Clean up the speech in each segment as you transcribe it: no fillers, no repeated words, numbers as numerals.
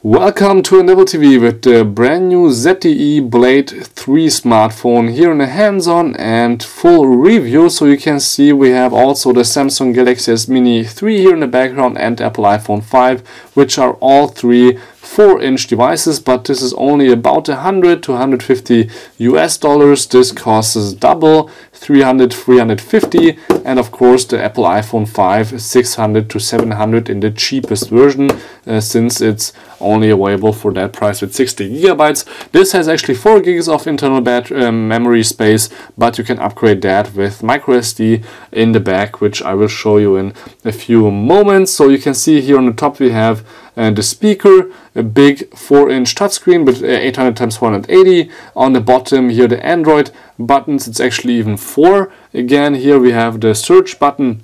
Welcome to Endeavor TV with the brand new ZTE Blade 3 smartphone here in a hands-on and full review. So you can see we have also the Samsung Galaxy S Mini 3 here in the background and Apple iPhone 5, which are all three 4-inch devices, but this is only about 100 to 150 US dollars. This costs double, 300, 350, and of course the Apple iPhone 5 600 to 700 in the cheapest version, since it's only available for that price with 60 gigabytes. This has actually 4 gigs of internal memory space, but you can upgrade that with microSD in the back, which I will show you in a few moments. So you can see here on the top we have the speaker, a big 4-inch touchscreen with 800 x 480. On the bottom here the Android buttons, it's actually even 4. Again, here we have the search button,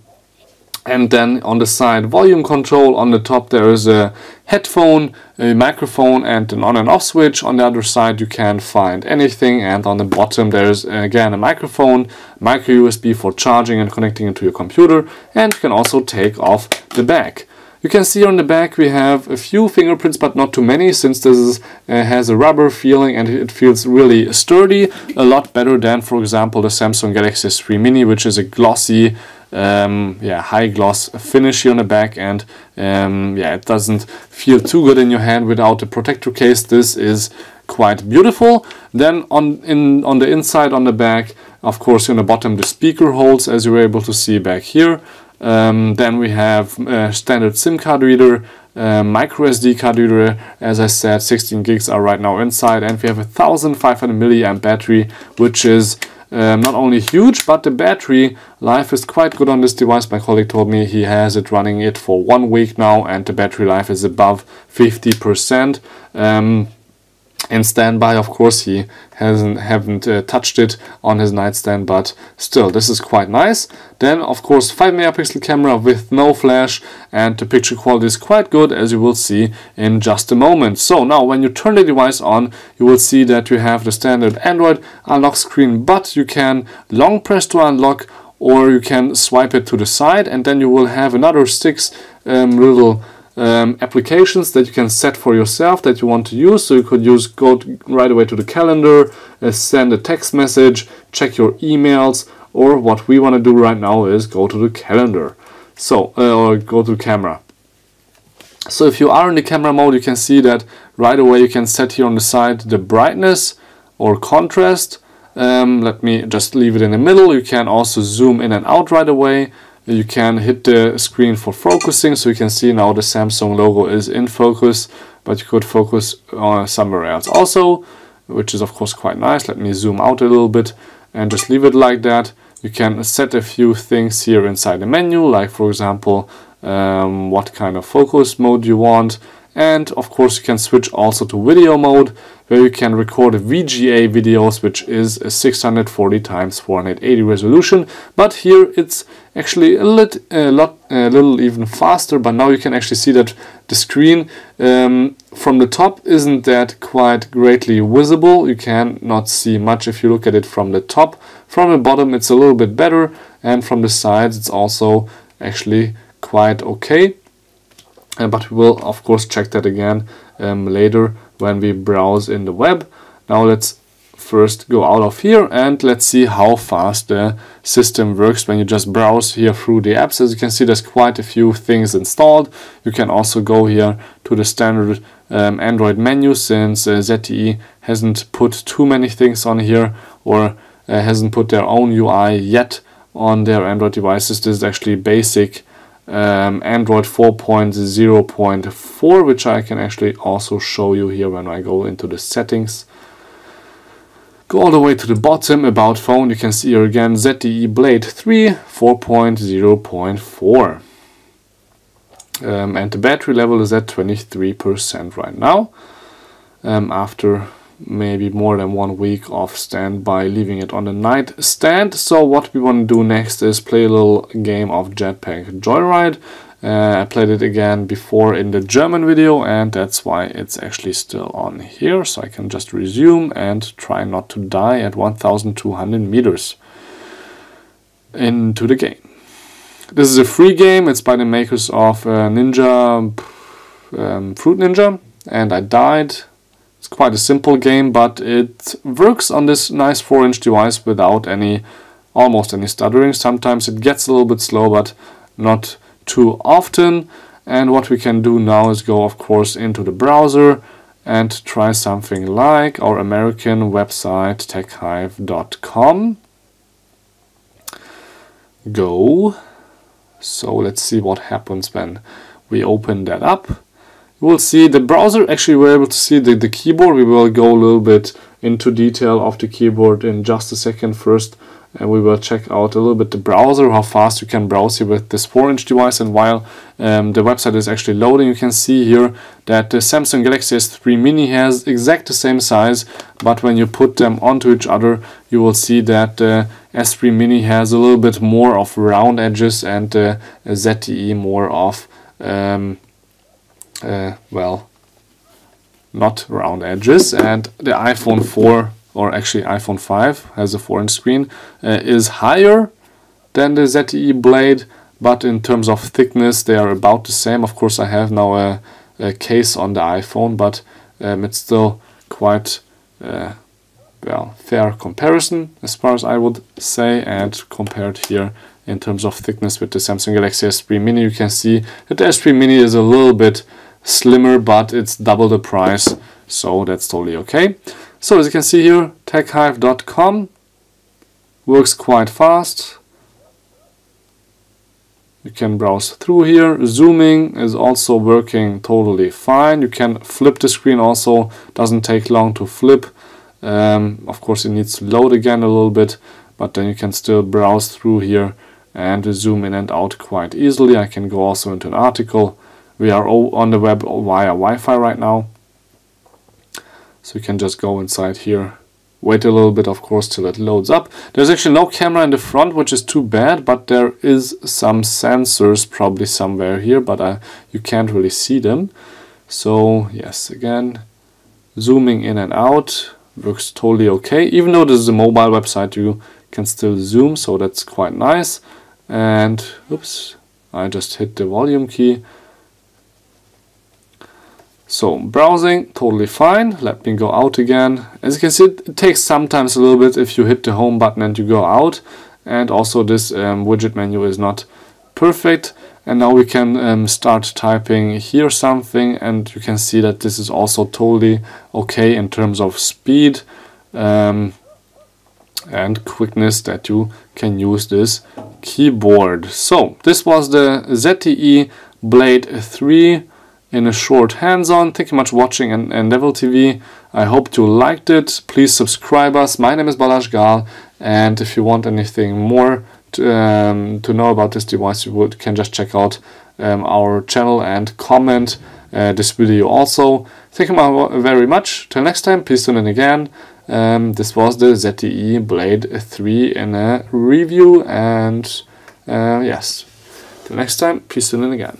and then on the side volume control. On the top there is a headphone, a microphone, and an on and off switch. On the other side you can't find anything, and on the bottom there's again a microphone, micro USB for charging and connecting it to your computer, and you can also take off the back. You can see on the back we have a few fingerprints, but not too many, since this is, has a rubber feeling and it feels really sturdy, a lot better than, for example, the Samsung Galaxy S3 Mini, which is a glossy, high gloss finish here on the back, and it doesn't feel too good in your hand without the protector case. This is quite beautiful. Then on the inside, on the back, of course, on the bottom the speaker holes, as you're able to see back here. Then we have standard SIM card reader, micro SD card reader. As I said, 16 gigs are right now inside, and we have a 1500 milliamp battery, which is not only huge, but the battery life is quite good on this device. My colleague told me he has it running it for 1 week now, and the battery life is above 50%. In standby, of course, he haven't touched it on his nightstand, but still, this is quite nice. Then, of course, 5 megapixel camera with no flash, and the picture quality is quite good, as you will see in just a moment. So now, when you turn the device on, you will see that you have the standard Android unlock screen, but you can long press to unlock, or you can swipe it to the side, and then you will have another 6 little applications that you can set for yourself that you want to use. So you could go right away to the calendar, send a text message, check your emails, or what we want to do right now is go to the calendar, so or go to camera. So if you are in the camera mode, you can see that right away you can set here on the side the brightness or contrast. Let me just leave it in the middle. You can also zoom in and out right away. You can hit the screen for focusing, so you can see now the Samsung logo is in focus, but you could focus somewhere else also, which is of course quite nice. Let me zoom out a little bit and just leave it like that. You can set a few things here inside the menu, like for example what kind of focus mode you want, and of course you can switch also to video mode, where you can record VGA videos, which is a 640 x 480 resolution. But here it's actually a little even faster. But now you can actually see that the screen from the top isn't that quite greatly visible. You can not see much if you look at it from the top. From the bottom it's a little bit better, and from the sides it's also actually quite okay. But we will of course check that again later when we browse in the web. Now let's first go out of here and let's see how fast the system works when you just browse here through the apps. As you can see, there's quite a few things installed. You can also go here to the standard Android menu, since ZTE hasn't put too many things on here, or hasn't put their own UI yet on their Android devices. This is actually basic Android 4.0.4, which I can actually also show you here when I go into the settings. Go all the way to the bottom, about phone. You can see here again ZTE Blade 3 4.0.4, and the battery level is at 23% right now, after maybe more than 1 week of standby, leaving it on the nightstand. So what we want to do next is play a little game of Jetpack Joyride. I played it again before in the German video, and that's why it's actually still on here. So I can just resume and try not to die at 1200 meters into the game. This is a free game. It's by the makers of Fruit Ninja. and I died. It's quite a simple game, but it works on this nice 4-inch device without almost any stuttering. Sometimes it gets a little bit slow, but not too often. And what we can do now is go, of course, into the browser and try something like our American website, techhive.com. Go. So let's see what happens when we open that up. You will see the browser. Actually, we're able to see the keyboard. We will go a little bit into detail of the keyboard in just a second. First, and we will check out a little bit the browser, how fast you can browse here with this 4-inch device. And while the website is actually loading, you can see here that the Samsung Galaxy S3 Mini has exact the same size, but when you put them onto each other, you will see that the S3 Mini has a little bit more of round edges, and the ZTE more of well, not round edges. And the iPhone 4, or actually iPhone 5, has a 4-inch screen, is higher than the ZTE Blade, but in terms of thickness they are about the same. Of course, I have now a case on the iPhone, but it's still quite well, fair comparison as far as I would say. And compared here in terms of thickness with the Samsung Galaxy S3 Mini, you can see that the S3 Mini is a little bit slimmer, but it's double the price, so that's totally okay. So as you can see here, techhive.com works quite fast. You can browse through here. Zooming is also working totally fine. You can flip the screen also, doesn't take long to flip. Of course it needs to load again a little bit, but then you can still browse through here and zoom in and out quite easily. I can go also into an article. We are on the web via Wi-Fi right now, so you can just go inside here, wait a little bit, of course, till it loads up. There's actually no camera in the front, which is too bad, but there is some sensors probably somewhere here, but you can't really see them. So yes, again, zooming in and out works totally okay. Even though this is a mobile website, you can still zoom, so that's quite nice. And oops, I just hit the volume key. So browsing, totally fine. Let me go out again. As you can see, it takes sometimes a little bit if you hit the home button and you go out. And also this widget menu is not perfect. And now we can start typing here something, and you can see that this is also totally okay in terms of speed and quickness, that you can use this keyboard. So this was the ZTE Blade 3 in a short hands-on. Thank you much for watching and Devil TV. I hope you liked it. Please subscribe us. My name is Balázs Gál, and if you want anything more to know about this device, you can just check out our channel and comment this video also. Thank you very much. Till next time, please tune in again. This was the ZTE Blade 3 in a review, and yes, till next time, please tune in again.